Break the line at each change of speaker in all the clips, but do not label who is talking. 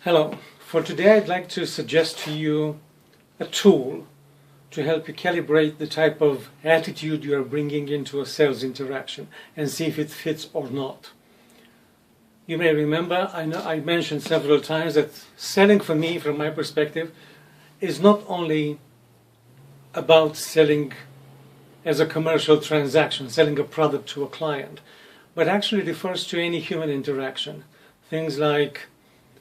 Hello. For today I'd like to suggest to you a tool to help you calibrate the type of attitude you are bringing into a sales interaction and see if it fits or not. You may remember, I mentioned several times that selling for me, from my perspective, is not only about selling as a commercial transaction, selling a product to a client, but actually refers to any human interaction. Things like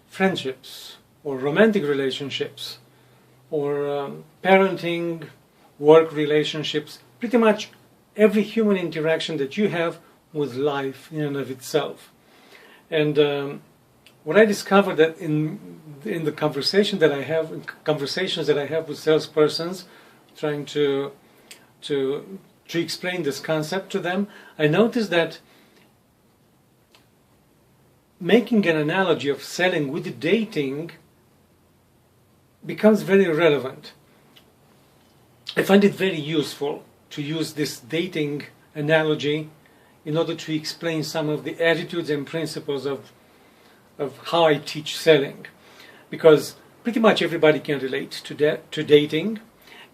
friendships or romantic relationships or parenting, work relationships, pretty much every human interaction that you have with life in and of itself. And what I discovered that in the conversations that I have with salespersons, trying to explain this concept to them, I noticed that making an analogy of selling with dating becomes very relevant. I find it very useful to use this dating analogy in order to explain some of the attitudes and principles of how I teach selling, because pretty much everybody can relate to dating,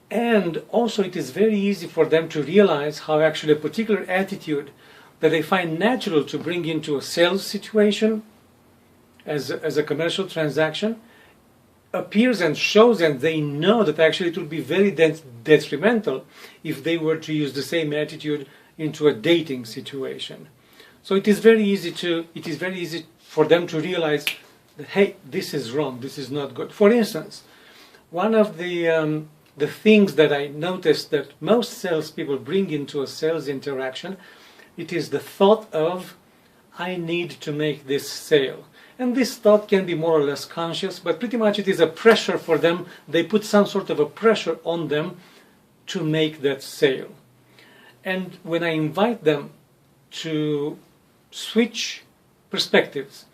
and also it is very easy for them to realize how actually a particular attitude that they find natural to bring into a sales situation as a commercial transaction appears and shows, and they know that actually it would be very detrimental if they were to use the same attitude into a dating situation. So it is very easy for them to realize that, hey, this is wrong, this is not good. For instance, one of the things that I noticed that most salespeople bring into a sales interaction, it is the thought of, I need to make this sale. And this thought can be more or less conscious, but pretty much it is a pressure for them. They put some sort of a pressure on them to make that sale. And when I invite them to switch perspectives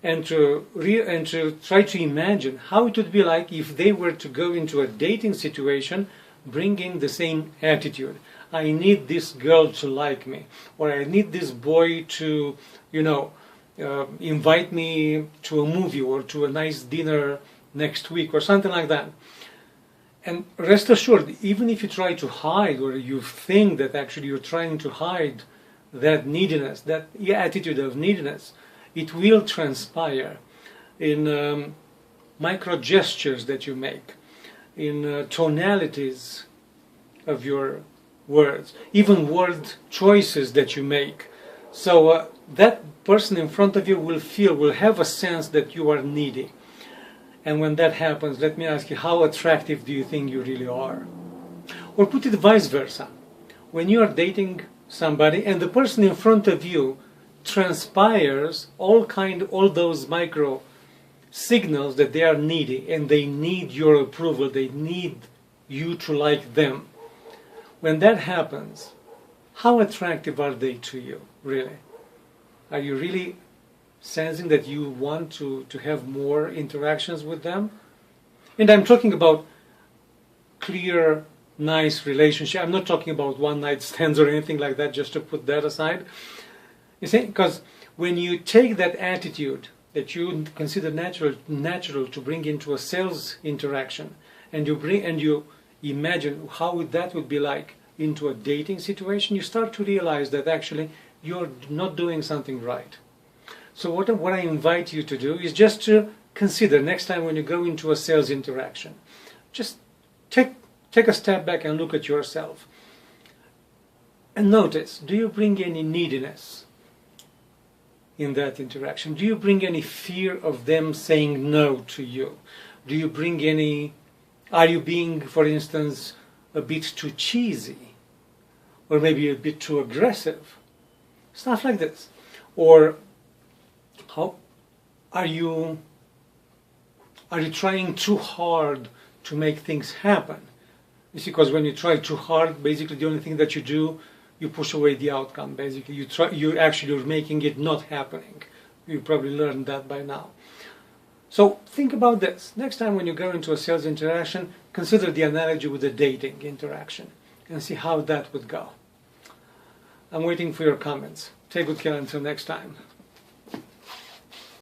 and to try to imagine how it would be like if they were to go into a dating situation bringing the same attitude. I need this girl to like me, or I need this boy to, invite me to a movie or to a nice dinner next week or something like that. And rest assured, even if you try to hide, or you think that actually you're trying to hide that neediness, that attitude of neediness, it will transpire in micro gestures that you make, in tonalities of your words, even word choices that you make. So that person in front of you will have a sense that you are needy. And when that happens, let me ask you, how attractive do you think you really are? Or put it vice versa. When you are dating somebody and the person in front of you transpires all those micro signals that they are needy and they need your approval, they need you to like them. When that happens, how attractive are they to you, really? Are you really sensing that you want to have more interactions with them? And I'm talking about clear, nice relationship. I'm not talking about one-night stands or anything like that, just to put that aside. You see, because when you take that attitude that you consider natural to bring into a sales interaction, and you imagine how that would be like into a dating situation, you start to realize that actually you're not doing something right. So what I invite you to do is just to consider next time when you go into a sales interaction, just take a step back and look at yourself. And notice, do you bring any neediness in that interaction? Do you bring any fear of them saying no to you? Are you being, for instance, a bit too cheesy? Or maybe a bit too aggressive? Stuff like this. Or how are you trying too hard to make things happen? You see, because when you try too hard, basically the only thing that you do, you push away the outcome. Basically, you're making it not happening. You probably learned that by now. So think about this. Next time when you go into a sales interaction, consider the analogy with the dating interaction and see how that would go. I'm waiting for your comments. Take good care until next time.